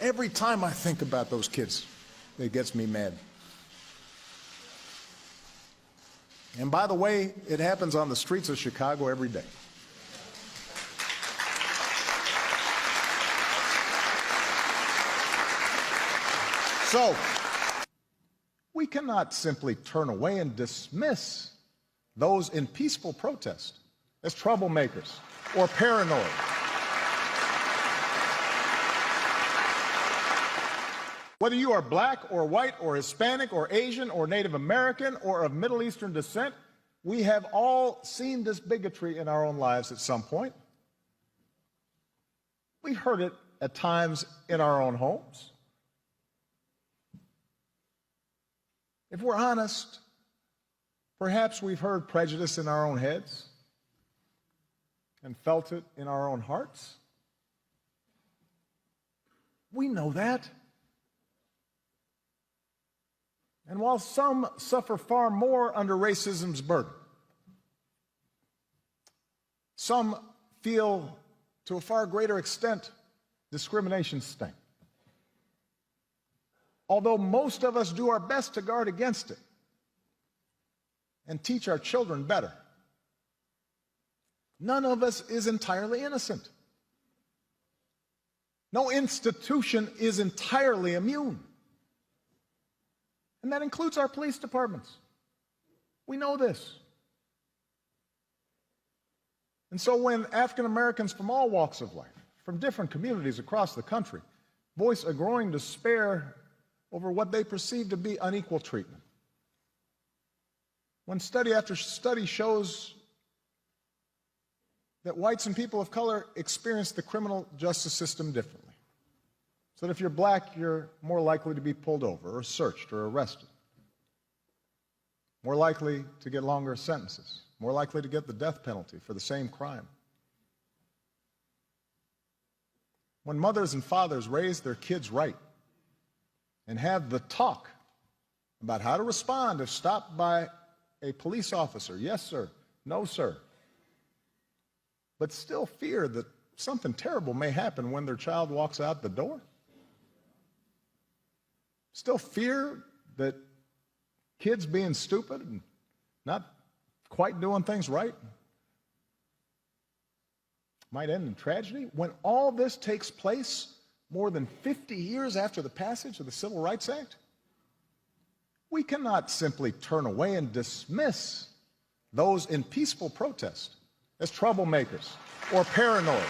Every time I think about those kids, it gets me mad. And by the way, it happens on the streets of Chicago every day. So, we cannot simply turn away and dismiss those in peaceful protest as troublemakers or paranoid. Whether you are black or white or Hispanic or Asian or Native American or of Middle Eastern descent, we have all seen this bigotry in our own lives at some point. We heard it at times in our own homes. If we're honest, perhaps we've heard prejudice in our own heads and felt it in our own hearts. We know that. And while some suffer far more under racism's burden, some feel to a far greater extent discrimination's sting. Although most of us do our best to guard against it and teach our children better, none of us is entirely innocent. No institution is entirely immune. And that includes our police departments. We know this. And so when African Americans from all walks of life, from different communities across the country, voice a growing despair over what they perceive to be unequal treatment, when study after study shows that whites and people of color experience the criminal justice system differently, so that if you're black, you're more likely to be pulled over or searched or arrested, more likely to get longer sentences, more likely to get the death penalty for the same crime. When mothers and fathers raise their kids right and have the talk about how to respond if stopped by a police officer, yes, sir, no, sir, but still fear that something terrible may happen when their child walks out the door, still fear that kids being stupid and not quite doing things right might end in tragedy, when all this takes place more than 50 years after the passage of the Civil Rights Act, we cannot simply turn away and dismiss those in peaceful protest as troublemakers or paranoid